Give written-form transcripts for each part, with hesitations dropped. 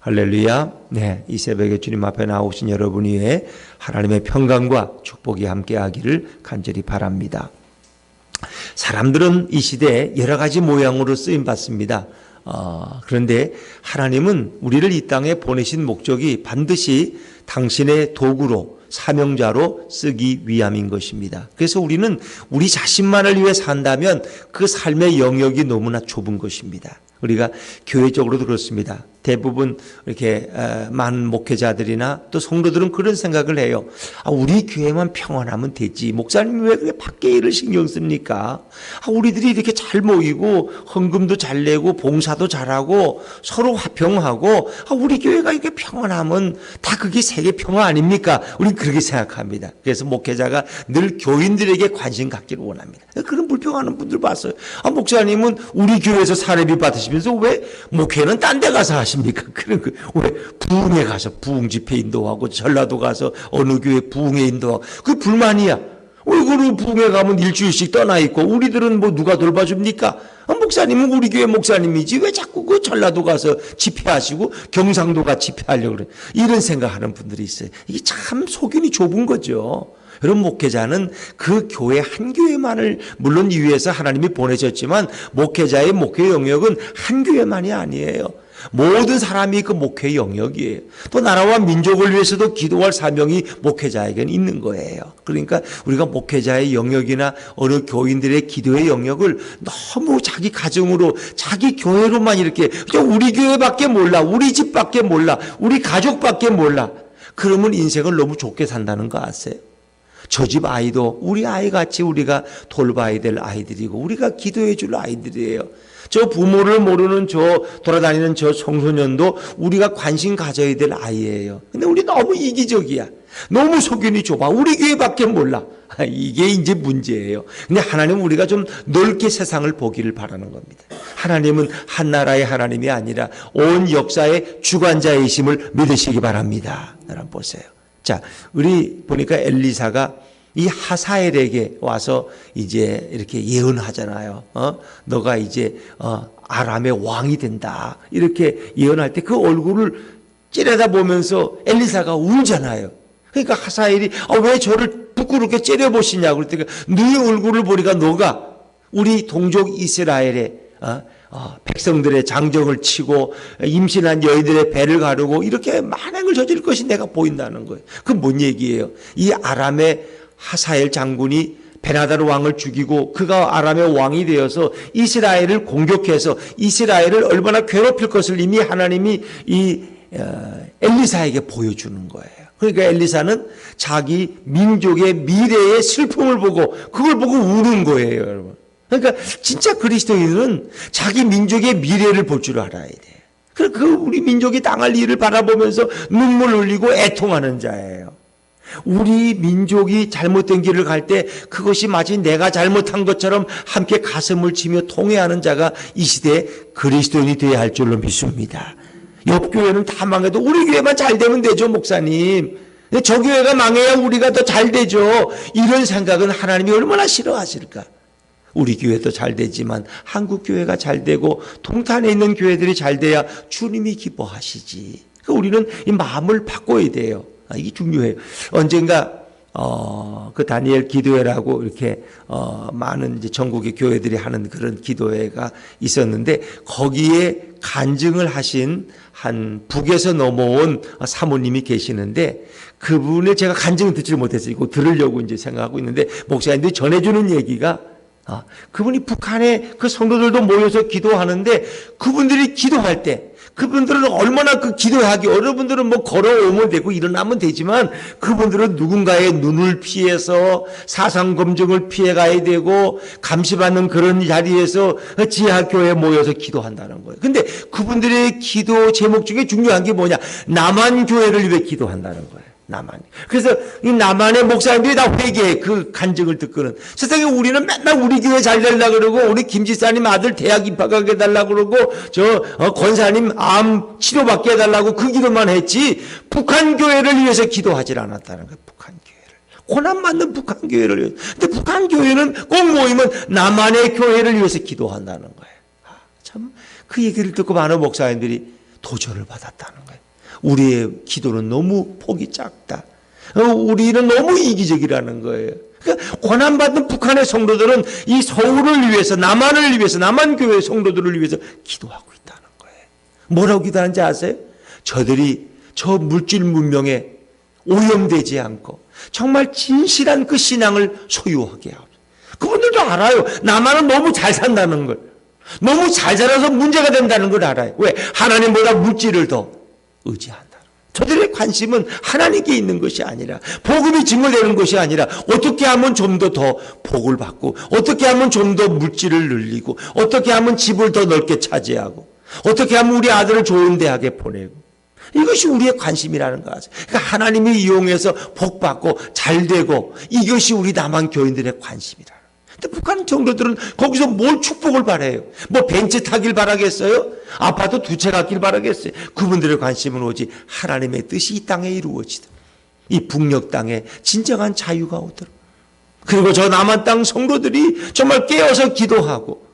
할렐루야. 네, 이 새벽에 주님 앞에 나오신 여러분 위에 하나님의 평강과 축복이 함께하기를 간절히 바랍니다. 사람들은 이 시대에 여러 가지 모양으로 쓰임 받습니다. 그런데 하나님은 우리를 이 땅에 보내신 목적이 반드시 당신의 도구로 사명자로 쓰기 위함인 것입니다. 그래서 우리는 우리 자신만을 위해 산다면 그 삶의 영역이 너무나 좁은 것입니다. 우리가 교회적으로도 그렇습니다. 대부분 이렇게 많은 목회자들이나 또 성도들은 그런 생각을 해요. 우리 교회만 평안하면 되지. 목사님 왜 그렇게 밖에 일을 신경 씁니까? 우리들이 이렇게 잘 모이고 헌금도 잘 내고 봉사도 잘하고 서로 화평하고 우리 교회가 이렇게 평안하면 다 그게 세계 평화 아닙니까? 우리는 그렇게 생각합니다. 그래서 목회자가 늘 교인들에게 관심 갖기를 원합니다. 그런 불평하는 분들 봤어요. 목사님은 우리 교회에서 사례비 받으시면서 왜 목회는 딴 데 가서 하십니까? 그런 왜 부흥에 가서 부흥 집회 인도하고 전라도 가서 어느 교회 부흥회 인도하고 그게 불만이야. 왜 그런 부흥회 가면 일주일씩 떠나 있고 우리들은 뭐 누가 돌봐줍니까? 목사님은 우리 교회 목사님이지 왜 자꾸 그 전라도 가서 집회하시고 경상도 가 집회하려고 그래. 이런 생각하는 분들이 있어요. 이게 참 소견이 좁은 거죠. 여러분, 목회자는 그 교회 한 교회만을 물론 위해서 하나님이 보내셨지만 목회자의 목회 영역은 한 교회만이 아니에요. 모든 사람이 그 목회의 영역이에요. 또 나라와 민족을 위해서도 기도할 사명이 목회자에게는 있는 거예요. 그러니까 우리가 목회자의 영역이나 어느 교인들의 기도의 영역을 너무 자기 가정으로 자기 교회로만 이렇게 우리 교회밖에 몰라, 우리 집밖에 몰라, 우리 가족밖에 몰라. 그러면 인생을 너무 좁게 산다는 거 아세요? 저 집 아이도 우리 아이같이 우리가 돌봐야 될 아이들이고 우리가 기도해 줄 아이들이에요. 저 부모를 모르는 저 돌아다니는 저 청소년도 우리가 관심 가져야 될 아이예요. 근데 우리 너무 이기적이야. 너무 소견이 좁아. 우리 교회밖에 몰라. 이게 이제 문제예요. 근데 하나님은 우리가 좀 넓게 세상을 보기를 바라는 겁니다. 하나님은 한 나라의 하나님이 아니라 온 역사의 주관자이심을 믿으시기 바랍니다. 여러분 보세요. 자, 우리 보니까 엘리사가 이 하사엘에게 와서 이제 이렇게 예언하잖아요. 너가 이제 아람의 왕이 된다. 이렇게 예언할 때 그 얼굴을 찌려다 보면서 엘리사가 울잖아요. 그러니까 하사엘이 왜 저를 부끄럽게 째려보시냐고 그랬더니 너의 얼굴을 보니까 너가 우리 동족 이스라엘의 백성들의 장정을 치고 임신한 여인들의 배를 가르고 이렇게 만행을 저지를 것이 내가 보인다는 거예요. 그건 뭔 얘기예요? 이 아람의 하사엘 장군이 베나다르 왕을 죽이고 그가 아람의 왕이 되어서 이스라엘을 공격해서 이스라엘을 얼마나 괴롭힐 것을 이미 하나님이 이 엘리사에게 보여주는 거예요. 그러니까 엘리사는 자기 민족의 미래의 슬픔을 보고 그걸 보고 우는 거예요, 여러분. 그러니까 진짜 그리스도인은 자기 민족의 미래를 볼 줄 알아야 돼요. 그 우리 민족이 당할 일을 바라보면서 눈물 흘리고 애통하는 자예요. 우리 민족이 잘못된 길을 갈 때 그것이 마치 내가 잘못한 것처럼 함께 가슴을 치며 통회하는 자가 이 시대에 그리스도인이 되어야 할 줄로 믿습니다. 옆 교회는 다 망해도 우리 교회만 잘 되면 되죠, 목사님. 저 교회가 망해야 우리가 더 잘 되죠. 이런 생각은 하나님이 얼마나 싫어하실까. 우리 교회도 잘 되지만 한국 교회가 잘 되고 동탄에 있는 교회들이 잘 돼야 주님이 기뻐하시지. 그러니까 우리는 이 마음을 바꿔야 돼요. 이게 중요해요. 언젠가 그 다니엘 기도회라고 이렇게 많은 이제 전국의 교회들이 하는 그런 기도회가 있었는데 거기에 간증을 하신 한 북에서 넘어온 사모님이 계시는데 그분의 제가 간증을 듣지 못했어요. 이거 들으려고 이제 생각하고 있는데 목사님들이 전해주는 얘기가 그분이 북한에 그 성도들도 모여서 기도하는데 그분들이 기도할 때 그분들은 얼마나 그 기도하기 여러분들은 뭐 걸어오면 되고 일어나면 되지만 그분들은 누군가의 눈을 피해서 사상 검증을 피해 가야 되고 감시받는 그런 자리에서 지하교회에 모여서 기도한다는 거예요. 근데 그분들의 기도 제목 중에 중요한 게 뭐냐? 남한 교회를 위해 기도한다는 거예요. 남한. 그래서 이 남한의 목사님들이 다 회개해. 그 간증을 듣고는. 세상에 우리는 맨날 우리 교회 잘 되려고 그러고 우리 김지사님 아들 대학 입학하게 해달라고 그러고 권사님 암 치료받게 해달라고 그 기도만 했지 북한 교회를 위해서 기도하지 않았다는 거예요. 북한 교회를. 고난받는 북한 교회를 위해서. 근데 북한 교회는 꼭 모이면 남한의 교회를 위해서 기도한다는 거예요. 참 그 얘기를 듣고 많은 목사님들이 도전을 받았다는 거예요. 우리의 기도는 너무 폭이 작다. 우리는 너무 이기적이라는 거예요. 그러니까 고난받은 북한의 성도들은 이 서울을 위해서, 남한을 위해서, 남한교회 성도들을 위해서 기도하고 있다는 거예요. 뭐라고 기도하는지 아세요? 저들이 저 물질 문명에 오염되지 않고 정말 진실한 그 신앙을 소유하게 하고, 그분들도 알아요. 남한은 너무 잘 산다는 걸, 너무 잘 살아서 문제가 된다는 걸 알아요. 왜? 하나님보다 물질을 더 의지한다. 저들의 관심은 하나님께 있는 것이 아니라, 복음이 증거되는 것이 아니라, 어떻게 하면 좀 더 복을 받고, 어떻게 하면 좀 더 물질을 늘리고, 어떻게 하면 집을 더 넓게 차지하고, 어떻게 하면 우리 아들을 좋은 대학에 보내고, 이것이 우리의 관심이라는 거 아세요? 그러니까 하나님이 이용해서 복 받고 잘 되고, 이것이 우리 남한 교인들의 관심이라. 근데 북한 성도들은 거기서 뭘 축복을 바라요? 뭐 벤츠 타길 바라겠어요? 아파트 2채 갖길 바라겠어요? 그분들의 관심은 오직 하나님의 뜻이 이 땅에 이루어지도록, 이 북녘 땅에 진정한 자유가 오도록, 그리고 저 남한 땅 성도들이 정말 깨어서 기도하고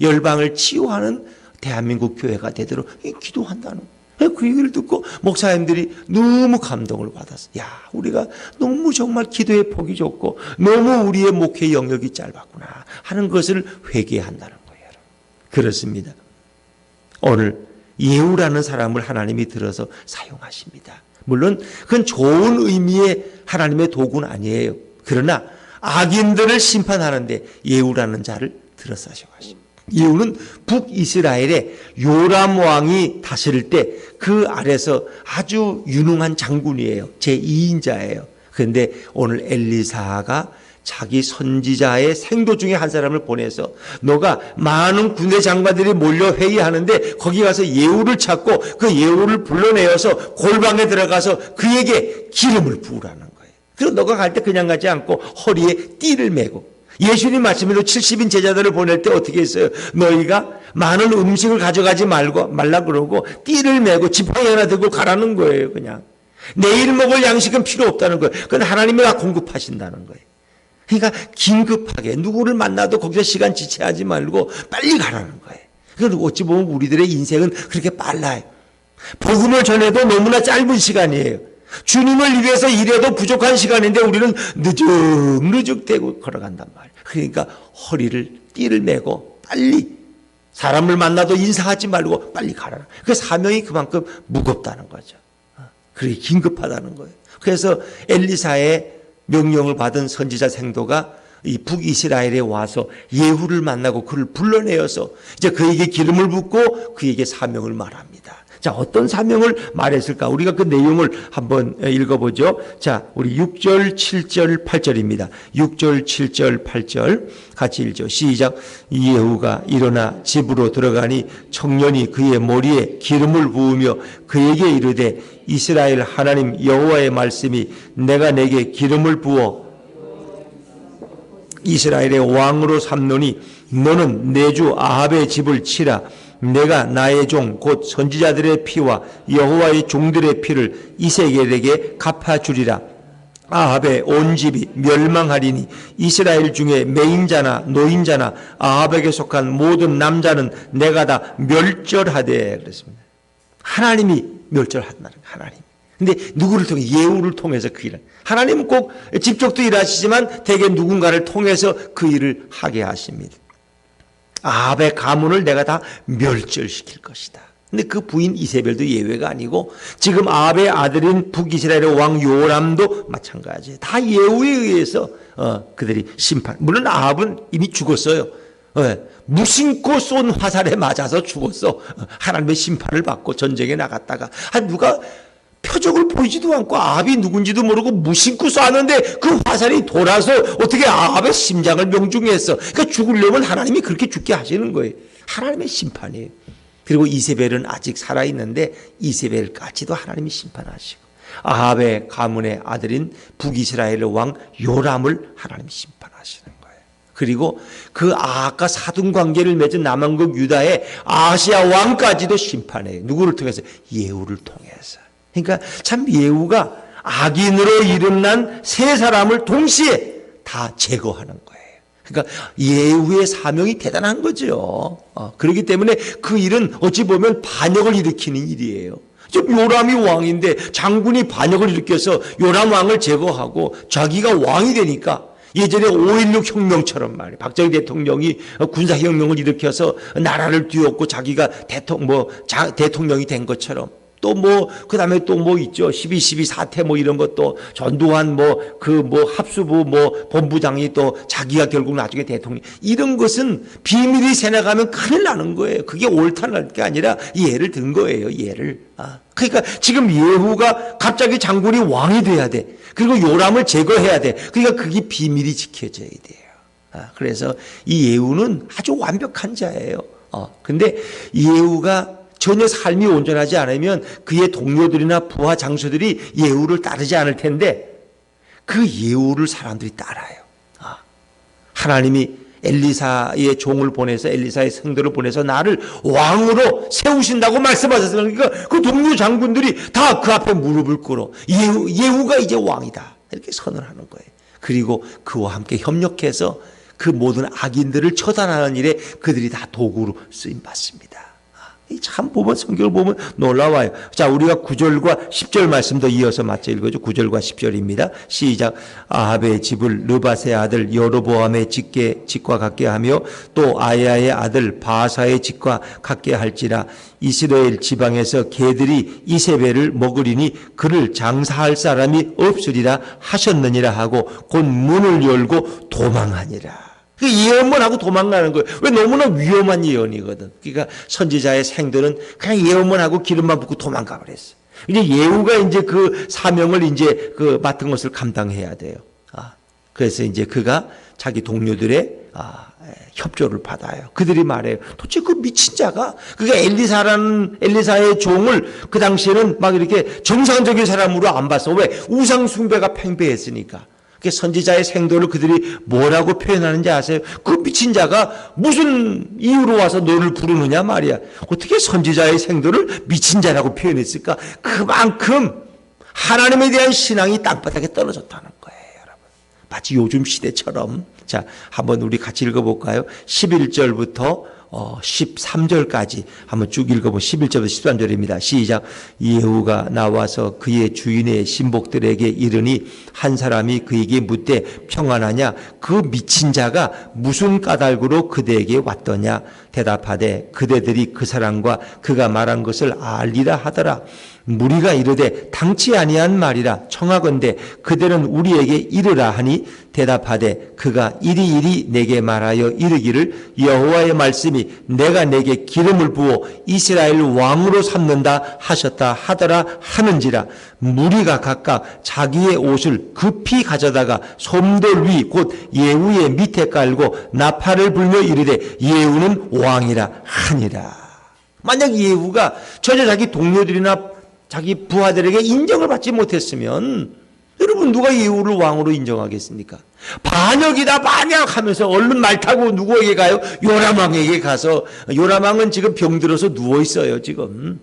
열방을 치유하는 대한민국 교회가 되도록 기도한다는 거예요. 그 얘기를 듣고 목사님들이 너무 감동을 받았어요. 야, 우리가 너무 정말 기도의 폭이 좁고 너무 우리의 목회 영역이 짧았구나 하는 것을 회개한다는 거예요. 그렇습니다. 오늘 예후라는 사람을 하나님이 들어서 사용하십니다. 물론 그건 좋은 의미의 하나님의 도구는 아니에요. 그러나 악인들을 심판하는데 예후라는 자를 들어서 사용하십니다. 예후는 북이스라엘의 요람 왕이 다스릴 때 그 아래서 아주 유능한 장군이에요. 제2인자예요. 그런데 오늘 엘리사가 자기 선지자의 생도 중에 한 사람을 보내서, 너가 많은 군대 장관들이 몰려 회의하는데 거기 가서 예후를 찾고 그 예후를 불러내어서 골방에 들어가서 그에게 기름을 부으라는 거예요. 그리고 너가 갈 때 그냥 가지 않고 허리에 띠를 메고, 예수님 말씀에도 70인 제자들을 보낼 때 어떻게 했어요? 너희가 많은 음식을 가져가지 말라 그러고 띠를 메고 지팡이 하나 들고 가라는 거예요. 그냥 내일 먹을 양식은 필요 없다는 거예요. 그건 하나님이 다 공급하신다는 거예요. 그러니까 긴급하게 누구를 만나도 거기서 시간 지체하지 말고 빨리 가라는 거예요. 그건 어찌 보면 우리들의 인생은 그렇게 빨라요. 복음을 전해도 너무나 짧은 시간이에요. 주님을 위해서 일해도 부족한 시간인데 우리는 느적느적대고 걸어간단 말이에요. 그러니까 허리를 띠를 메고 빨리, 사람을 만나도 인사하지 말고 빨리 가라. 그 사명이 그만큼 무겁다는 거죠. 그렇게 긴급하다는 거예요. 그래서 엘리사의 명령을 받은 선지자 생도가 이 북이스라엘에 와서 예후를 만나고 그를 불러내어서 이제 그에게 기름을 붓고 그에게 사명을 말합니다. 자, 어떤 사명을 말했을까? 우리가 그 내용을 한번 읽어보죠. 자, 우리 6절, 7절, 8절입니다. 6절, 7절, 8절 같이 읽죠. 시작. 예후가 일어나 집으로 들어가니 청년이 그의 머리에 기름을 부으며 그에게 이르되, 이스라엘 하나님 여호와의 말씀이 내가 내게 기름을 부어 이스라엘의 왕으로 삼노니 너는 내 주 아합의 집을 치라. 내가 나의 종 곧 선지자들의 피와 여호와의 종들의 피를 이세겔에게 갚아주리라. 아합의 온 집이 멸망하리니 이스라엘 중에 매인자나 노인자나 아합에게 속한 모든 남자는 내가 다 멸절하되. 그랬습니다. 하나님이 멸절한다는 거예요. 하나님. 근데 누구를 통해? 예후를 통해서 그 일을. 하나님은 꼭 직접도 일하시지만 대개 누군가를 통해서 그 일을 하게 하십니다. 아합의 가문을 내가 다 멸절시킬 것이다. 근데 그 부인 이세벨도 예외가 아니고 지금 아합의 아들인 북이스라엘의 왕 요람도 마찬가지예요. 다 예후에 의해서 그들이 심판. 물론 아합은 이미 죽었어요. 무심코 쏜 화살에 맞아서 죽었어. 하나님의 심판을 받고 전쟁에 나갔다가 누가 표적을 보이지도 않고 아합이 누군지도 모르고 무심코 쐈는데 그 화살이 돌아서 어떻게 아합의 심장을 명중했어. 그러니까 죽으려면 하나님이 그렇게 죽게 하시는 거예요. 하나님의 심판이에요. 그리고 이세벨은 아직 살아있는데 이세벨까지도 하나님이 심판하시고, 아합의 가문의 아들인 북이스라엘의 왕 요람을 하나님이 심판하시는 거예요. 그리고 그 아합과 사돈관계를 맺은 남왕국 유다의 아시아 왕까지도 심판해요. 누구를 통해서? 예후를 통해서. 그러니까 참 예후가 악인으로 이름난 세 사람을 동시에 다 제거하는 거예요. 그러니까 예후의 사명이 대단한 거죠. 그렇기 때문에 그 일은 어찌 보면 반역을 일으키는 일이에요. 지금 요람이 왕인데 장군이 반역을 일으켜서 요람 왕을 제거하고 자기가 왕이 되니까 예전에 5.16 혁명처럼 말이에요. 박정희 대통령이 군사혁명을 일으켜서 나라를 뒤엎고 자기가 대통령이 된 것처럼 또 그 다음에 또 있죠. 12.12 사태 이런 것도 전두환 합수부 본부장이 또 자기가 결국 나중에 대통령. 이런 것은 비밀이 새나가면 큰일 나는 거예요. 그게 옳다는 게 아니라 예를 든 거예요. 예를. 그러니까 지금 예후가 갑자기 장군이 왕이 돼야 돼. 그리고 요람을 제거해야 돼. 그러니까 그게 비밀이 지켜져야 돼요. 그래서 이 예후는 아주 완벽한 자예요. 근데 예후가 전혀 삶이 온전하지 않으면 그의 동료들이나 부하 장수들이 예후를 따르지 않을 텐데 그 예후를 사람들이 따라요. 하나님이 엘리사의 종을 보내서 엘리사의 성도를 보내서 나를 왕으로 세우신다고 말씀하셨어요. 그러니까 그 동료 장군들이 다 그 앞에 무릎을 꿇어 예후가 이제 왕이다 이렇게 선언하는 거예요. 그리고 그와 함께 협력해서 그 모든 악인들을 처단하는 일에 그들이 다 도구로 쓰임 받습니다. 참 보면 성경을 보면 놀라워요. 자, 우리가 9절과 10절 말씀도 이어서 맞춰 읽어줘. 9절과 10절입니다. 시작. 아합의 집을 느밧의 아들 여로보암의 집과 같게 하며 또 아야의 아들 바사의 집과 같게 할지라. 이스라엘 지방에서 개들이 이세벨을 먹으리니 그를 장사할 사람이 없으리라 하셨느니라 하고 곧 문을 열고 도망하니라. 그 예언만 하고 도망가는 거예요. 왜? 너무나 위험한 예언이거든. 그러니까 선지자의 생들은 그냥 예언만 하고 기름만 붓고 도망가 버렸어요. 이제 예후가 이제 그 사명을 이제 맡은 것을 감당해야 돼요. 그래서 이제 그가 자기 동료들의 협조를 받아요. 그들이 말해요. 도대체 그 미친 자가 엘리사의 종을 그 당시에는 막 이렇게 정상적인 사람으로 안 봤어. 왜? 우상 숭배가 팽배했으니까. 선지자의 생도를 그들이 뭐라고 표현하는지 아세요? 그 미친 자가 무슨 이유로 와서 너를 부르느냐 말이야. 어떻게 선지자의 생도를 미친 자라고 표현했을까? 그만큼 하나님에 대한 신앙이 땅바닥에 떨어졌다는 거예요, 여러분. 마치 요즘 시대처럼. 자, 한번 우리 같이 읽어볼까요? 11절부터 13절까지 한번 쭉 읽어보면 11절부터 13절입니다. 시작. 예후가 나와서 그의 주인의 신복들에게 이르니 한 사람이 그에게 묻되 평안하냐? 그 미친 자가 무슨 까닭으로 그대에게 왔더냐? 대답하되 그대들이 그 사람과 그가 말한 것을 알리라 하더라. 무리가 이르되 당치 아니한 말이라 청하건대 그들은 우리에게 이르라 하니 대답하되 그가 이리이리 내게 말하여 이르기를 여호와의 말씀이 내가 내게 기름을 부어 이스라엘 왕으로 삼는다 하셨다 하더라 하는지라. 무리가 각각 자기의 옷을 급히 가져다가 솜돌 위 곧 예후의 밑에 깔고 나팔을 불며 이르되 예후는 왕이라 하니라. 만약 예후가 전혀 자기 동료들이나 자기 부하들에게 인정을 받지 못했으면 여러분 누가 예후를 왕으로 인정하겠습니까? 반역이다 반역 하면서 얼른 말 타고 누구에게 가요? 요람왕에게 가서. 요람왕은 지금 병들어서 누워있어요 지금.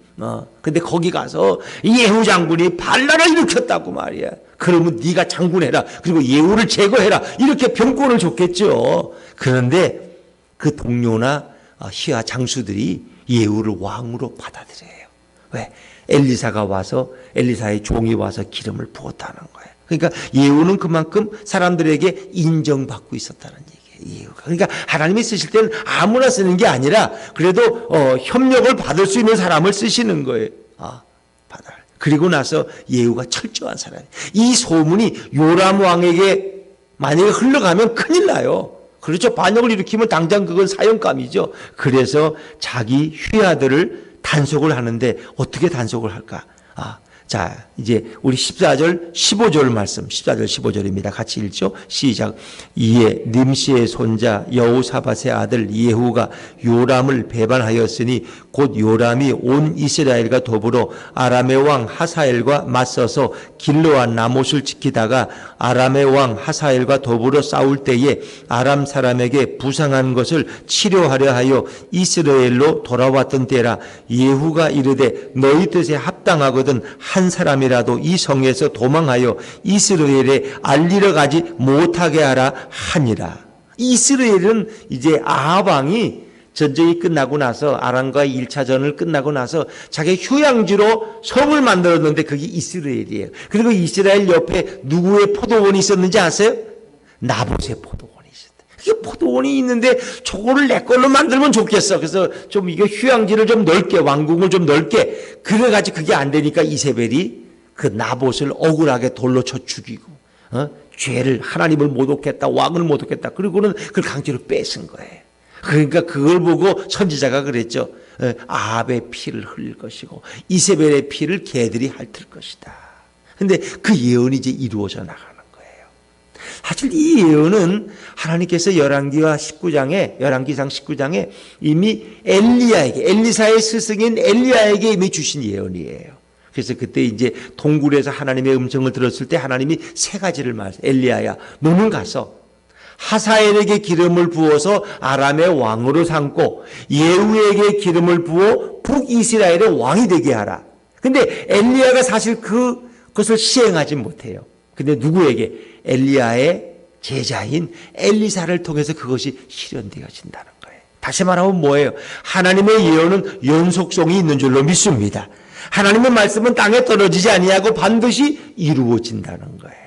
근데 거기 가서 예후 장군이 반란을 일으켰다고 말이야. 그러면 네가 장군해라. 그리고 예후를 제거해라. 이렇게 병권을 줬겠죠. 그런데 그 동료나 희하 장수들이 예후를 왕으로 받아들여요. 왜? 엘리사의 종이 와서 기름을 부었다는 거예요. 그러니까 예후는 그만큼 사람들에게 인정받고 있었다는 얘기예요. 예후가. 그러니까 하나님이 쓰실 때는 아무나 쓰는 게 아니라 그래도 협력을 받을 수 있는 사람을 쓰시는 거예요. 받아. 그리고 나서 예후가 철저한 사람이에요. 이 소문이 요람 왕에게 만약에 흘러가면 큰일 나요. 그렇죠. 반역을 일으키면 당장 그건 사형감이죠. 그래서 자기 휘하들을 단속을 하는데 어떻게 단속을 할까? 자, 이제 우리 14절, 15절 말씀, 14절, 15절입니다. 같이 읽죠. 시작. 이에 nim시의 손자 여호사밧의 아들 예후가 요람을 배반하였으니 곧 요람이 온 이스라엘과 더불어 아람의 왕 하사엘과 맞서서 길르와 나못을 지키다가 아람의 왕 하사엘과 더불어 싸울 때에 아람 사람에게 부상한 것을 치료하려 하여 이스라엘로 돌아왔던 때라. 예후가 이르되 너희 뜻에 합당하거든 한 사람이라도 이 성에서 도망하여 이스라엘에 알리러 가지 못하게 하라 하니라. 이스라엘은 이제 아합 왕이 전쟁이 끝나고 나서 아람과의 1차전을 끝나고 나서 자기 휴양지로 성을 만들었는데 그게 이스라엘이에요. 그리고 이스라엘 옆에 누구의 포도원이 있었는지 아세요? 나봇의 포도원이 있었다. 그게 포도원이 있는데 저거를 내 걸로 만들면 좋겠어. 그래서 좀 이게 휴양지를 좀 넓게, 왕궁을 좀 넓게, 그래가지고 그게 안 되니까 이세벨이 그 나봇을 억울하게 돌로 쳐 죽이고, 죄를, 하나님을 모독했다, 왕을 모독했다. 그리고는 그걸 강제로 뺏은 거예요. 그러니까 그걸 보고 선지자가 그랬죠. 아합의 피를 흘릴 것이고 이세벨의 피를 개들이 핥을 것이다. 근데 그 예언이 이제 이루어져 나가는 거예요. 사실 이 예언은 하나님께서 열왕기상 19장에 이미 엘리사의 스승인 엘리야에게 이미 주신 예언이에요. 그래서 그때 이제 동굴에서 하나님의 음성을 들었을 때 하나님이 세 가지를 말했어요. 엘리야야, 너는 가서 하사엘에게 기름을 부어서 아람의 왕으로 삼고 예후에게 기름을 부어 북이스라엘의 왕이 되게 하라. 근데 엘리야가 사실 그것을 시행하지 못해요. 근데 누구에게? 엘리야의 제자인 엘리사를 통해서 그것이 실현되어진다는 거예요. 다시 말하면 뭐예요? 하나님의 예언은 연속성이 있는 줄로 믿습니다. 하나님의 말씀은 땅에 떨어지지 아니하고 반드시 이루어진다는 거예요.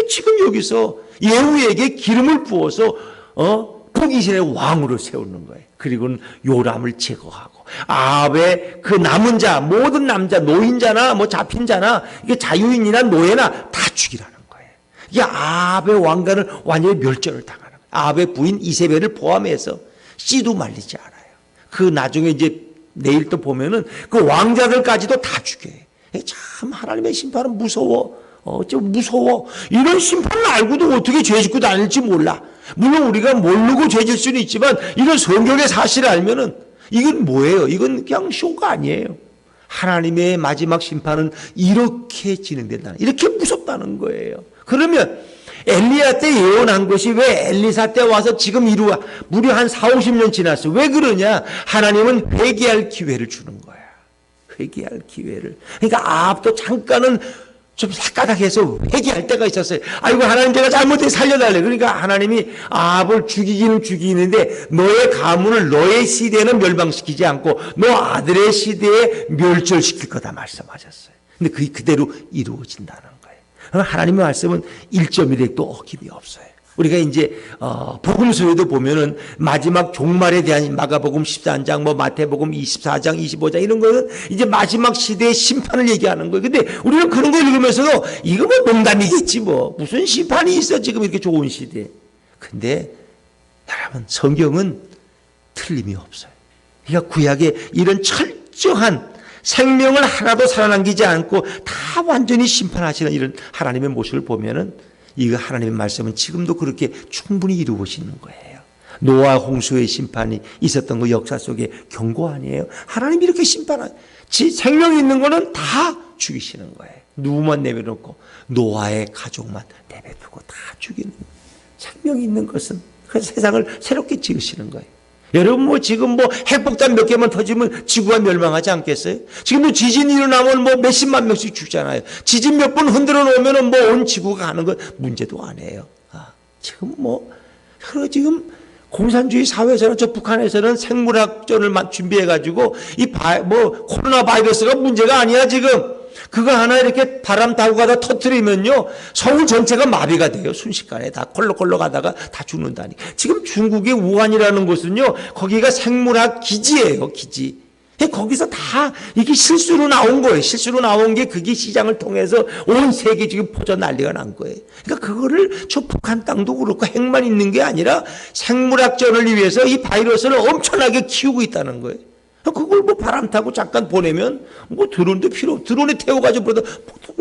지금 여기서 예후에게 기름을 부어서 북이스라엘 왕으로 세우는 거예요. 그리고는 요람을 제거하고 아합의 그 남은 자, 모든 남자, 노인자나 뭐 잡힌 자나 이게 자유인이나 노예나 다 죽이라는 거예요. 이게 아합의 왕가는 완전히 멸절을 당하는 거예요. 아합의 부인 이세벨을 포함해서 씨도 말리지 않아요. 그 나중에 이제 내일 또 보면은 그 왕자들까지도 다 죽여요. 참 하나님의 심판은 무서워. 좀 무서워. 이런 심판을 알고도 어떻게 죄 짓고 다닐지 몰라. 물론 우리가 모르고 죄 질 수는 있지만 이런 성경의 사실을 알면은 이건 뭐예요? 이건 그냥 쇼가 아니에요. 하나님의 마지막 심판은 이렇게 진행된다는, 이렇게 무섭다는 거예요. 그러면 엘리야 때 예언한 것이 왜 엘리사 때 와서 지금 이루어 무려 한 40-50년 지났어. 왜 그러냐? 하나님은 회개할 기회를 주는 거야. 회개할 기회를. 그러니까 아합도 잠깐은 좀 새까닥해서 회개할 때가 있었어요. 아이고 하나님 제가 잘못해 살려달래. 그러니까 하나님이 아합을 죽이기는 죽이는데 너의 가문을 너의 시대에는 멸망시키지 않고 너 아들의 시대에 멸절시킬 거다 말씀하셨어요. 근데 그게 그대로 이루어진다는 거예요. 하나님의 말씀은 1.1획도 어김이 없어요. 우리가 이제 복음서에도 보면은 마지막 종말에 대한 마가복음 14장, 뭐 마태복음 24장, 25장 이런 거는 이제 마지막 시대의 심판을 얘기하는 거예요. 근데 우리는 그런 거 읽으면서도 이거 뭐 농담이겠지 뭐 무슨 심판이 있어 지금 이렇게 좋은 시대에. 근데 여러분 성경은 틀림이 없어요. 그러니까 구약에 이런 철저한 생명을 하나도 살아남기지 않고 다 완전히 심판하시는 이런 하나님의 모습을 보면은 이거 하나님의 말씀은 지금도 그렇게 충분히 이루어지는 거예요. 노아 홍수의 심판이 있었던 그 역사 속에 경고 아니에요. 하나님이 이렇게 심판하죠. 생명이 있는 거는 다 죽이시는 거예요. 누구만 내버려놓고 노아의 가족만 내버려두고 다 죽이는 거예요. 생명이 있는 것은 그 세상을 새롭게 지으시는 거예요. 여러분 뭐 지금 뭐 핵폭탄 몇 개만 터지면 지구가 멸망하지 않겠어요? 지금도 지진이 일어나면 뭐 몇십만 명씩 죽잖아요. 지진 몇 번 흔들어 놓으면 뭐 온 지구가 가는 건 문제도 아니에요. 지금 뭐 지금 공산주의 사회에서는 저 북한에서는 생물학전을 준비해 가지고 뭐 코로나 바이러스가 문제가 아니야 지금. 그거 하나 이렇게 바람 타고 가다 터뜨리면요 서울 전체가 마비가 돼요. 순식간에 다 콜록콜록 가다가 다 죽는다니. 지금 중국의 우한이라는 곳은요 거기가 생물학 기지예요. 기지. 거기서 다 이게 실수로 나온 거예요. 실수로 나온 게 그게 시장을 통해서 온 세계 지금 퍼져 난리가 난 거예요. 그러니까 그거를 저 북한 땅도 그렇고 핵만 있는 게 아니라 생물학전을 위해서 이 바이러스를 엄청나게 키우고 있다는 거예요. 그걸 뭐 바람 타고 잠깐 보내면 뭐 드론도 필요 없고 드론에 태워가지고 보다 폭탄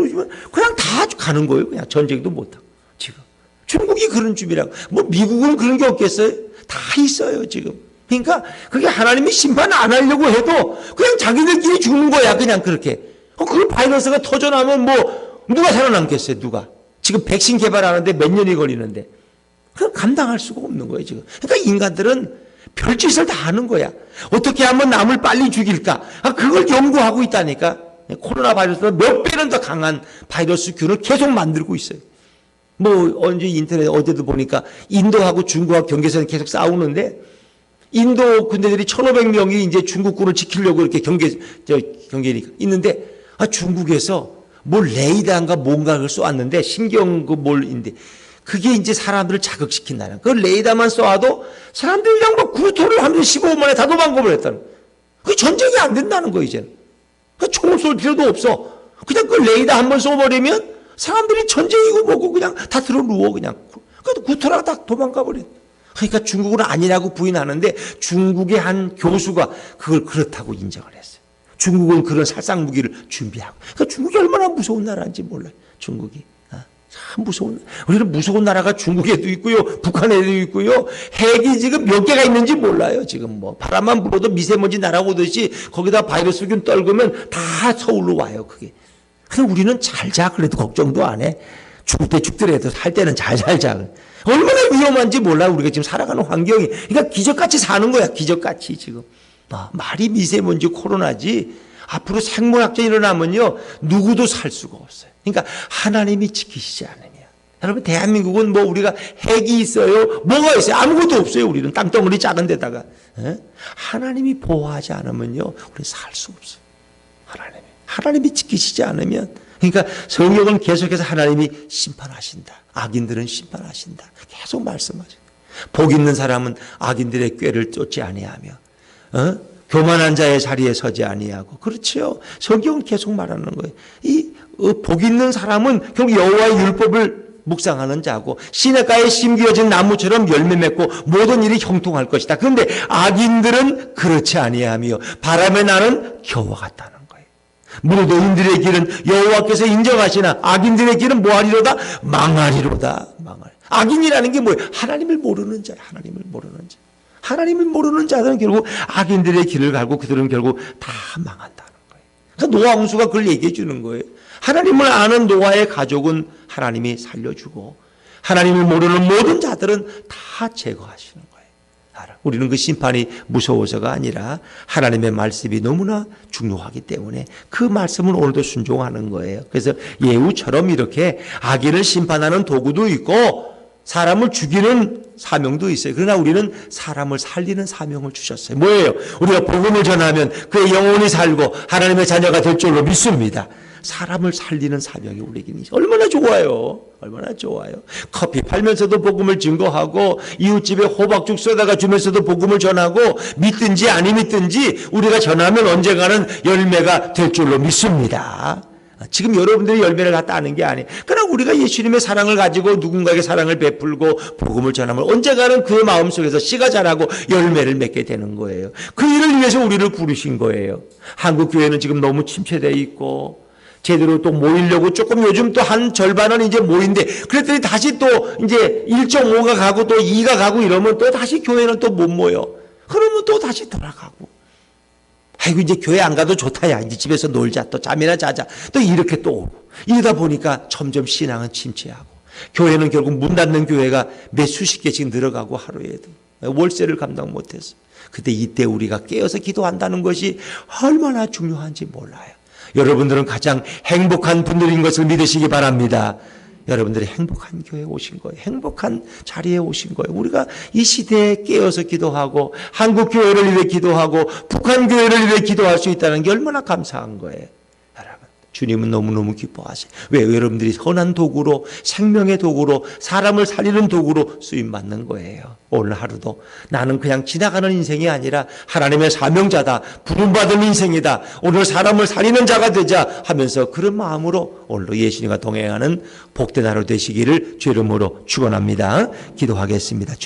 그냥 다 가는 거예요. 그냥 전쟁도 못하고 지금 중국이 그런 준비라고 뭐 미국은 그런 게 없겠어요? 다 있어요 지금. 그러니까 그게 하나님이 심판 안 하려고 해도 그냥 자기들끼리 죽는 거야 그냥 그렇게. 그 바이러스가 터져나면 뭐 누가 살아남겠어요? 누가? 지금 백신 개발하는데 몇 년이 걸리는데 그걸 감당할 수가 없는 거예요 지금. 그러니까 인간들은 별짓을 다 하는 거야. 어떻게 하면 남을 빨리 죽일까? 그걸 연구하고 있다니까. 코로나 바이러스가 몇 배는 더 강한 바이러스균을 계속 만들고 있어요. 뭐 언제 인터넷 어제도 보니까 인도하고 중국하고 경계선이 계속 싸우는데 인도 군대들이 1,500명이 이제 중국군을 지키려고 이렇게 경계에 있는데, 중국에서 뭘 레이더인가 뭔가를 쏘았는데, 신경 뭘인데, 그게 이제 사람들을 자극시킨다는. 그 레이더만 쏘아도 사람들이 그냥 막 구토를 하면서 15분만에 다 도망가 버렸다는. 그 전쟁이 안 된다는 거, 이제는. 그 총을 쏠 필요도 없어. 그냥 그 레이더 한번 쏘버리면 사람들이 전쟁이고 뭐고 그냥 다 들어 누워, 그냥. 그래도 구토라가 딱 도망가 버려. 그러니까 중국은 아니라고 부인하는데 중국의 한 교수가 그걸 그렇다고 인정을 했어요. 중국은 그런 살상 무기를 준비하고. 그러니까 중국이 얼마나 무서운 나라인지 몰라요. 중국이. 참 무서운. 우리는 무서운 나라가 중국에도 있고요, 북한에도 있고요. 핵이 지금 몇 개가 있는지 몰라요. 지금 뭐 바람만 불어도 미세먼지 날아오듯이 거기다 바이러스균 떨구면 다 서울로 와요. 그게. 그래서 우리는 잘 자. 그래도 걱정도 안 해. 죽을 때 죽더라도 살 때는 잘 살자. 얼마나 위험한지 몰라. 우리가 지금 살아가는 환경이. 그러니까 기적같이 사는 거야. 기적같이 지금. 말이 미세먼지 코로나지. 앞으로 생물학적이 일어나면요, 누구도 살 수가 없어요. 그러니까 하나님이 지키시지 않으면. 여러분, 대한민국은 뭐 우리가 핵이 있어요? 뭐가 있어요? 아무것도 없어요. 우리는 땅덩어리 작은 데다가. 하나님이 보호하지 않으면요, 우리는 살 수 없어요. 하나님이 지키시지 않으면. 그러니까 성경은 계속해서 하나님이 심판하신다. 악인들은 심판하신다. 계속 말씀하죠. 복 있는 사람은 악인들의 꾀를 쫓지 아니하며, 교만한 자의 자리에 서지 아니하고. 그렇죠. 성경은 계속 말하는 거예요. 이 복 있는 사람은 결국 여호와의 율법을 묵상하는 자고, 시냇가에 심기어진 나무처럼 열매 맺고 모든 일이 형통할 것이다. 그런데 악인들은 그렇지 아니하며 바람에 나는 겨와 같다는 거예요. 무릇 의인들의 길은 여호와께서 인정하시나 악인들의 길은 뭐하리로다? 망하리로다. 악인이라는 게 뭐예요? 하나님을 모르는 자예요. 하나님을 모르는 자들은 결국 악인들의 길을 가고 그들은 결국 다 망한다는 거예요. 그러니까 노아 홍수가 그걸 얘기해 주는 거예요. 하나님을 아는 노아의 가족은 하나님이 살려주고 하나님을 모르는 모든 자들은 다 제거하시는 거예요. 우리는 그 심판이 무서워서가 아니라 하나님의 말씀이 너무나 중요하기 때문에 그 말씀은 오늘도 순종하는 거예요. 그래서 예후처럼 이렇게 악인을 심판하는 도구도 있고 사람을 죽이는 사명도 있어요. 그러나 우리는 사람을 살리는 사명을 주셨어요. 뭐예요? 우리가 복음을 전하면 그의 영혼이 살고 하나님의 자녀가 될 줄로 믿습니다. 사람을 살리는 사명이 우리에게는 얼마나 좋아요. 얼마나 좋아요. 커피 팔면서도 복음을 증거하고 이웃집에 호박죽 쏟아가 주면서도 복음을 전하고 믿든지 아니 믿든지 우리가 전하면 언젠가는 열매가 될 줄로 믿습니다. 지금 여러분들이 열매를 다 따는 게 아니에요. 그러나 우리가 예수님의 사랑을 가지고 누군가에게 사랑을 베풀고 복음을 전하면 언젠가는 그 마음속에서 씨가 자라고 열매를 맺게 되는 거예요. 그 일을 위해서 우리를 부르신 거예요. 한국 교회는 지금 너무 침체되어 있고 제대로 또 모이려고 조금 요즘 또 한 절반은 이제 모인데 그랬더니 다시 또 이제 1.5가 가고 또 2가 가고 이러면 또 다시 교회는 또 못 모여. 그러면 또 다시 돌아가고. 아이고 이제 교회 안 가도 좋다. 야 이제 집에서 놀자. 또 잠이나 자자. 또 이렇게 또 오고. 이러다 보니까 점점 신앙은 침체하고 교회는 결국 문 닫는 교회가 몇 수십 개씩 늘어가고 하루에도 월세를 감당 못해서. 그때 이때 우리가 깨어서 기도한다는 것이 얼마나 중요한지 몰라요. 여러분들은 가장 행복한 분들인 것을 믿으시기 바랍니다. 여러분들이 행복한 교회에 오신 거예요. 행복한 자리에 오신 거예요. 우리가 이 시대에 깨어서 기도하고 한국 교회를 위해 기도하고 북한 교회를 위해 기도할 수 있다는 게 얼마나 감사한 거예요. 여러분, 주님은 너무너무 기뻐하세요. 왜? 여러분들이 선한 도구로 생명의 도구로 사람을 살리는 도구로 쓰임받는 거예요. 오늘 하루도 나는 그냥 지나가는 인생이 아니라 하나님의 사명자다. 부름받은 인생이다. 오늘 사람을 살리는 자가 되자 하면서 그런 마음으로 오늘도 예수님과 동행하는 복된 하루 되시기를 주 이름으로 축원합니다. 기도하겠습니다.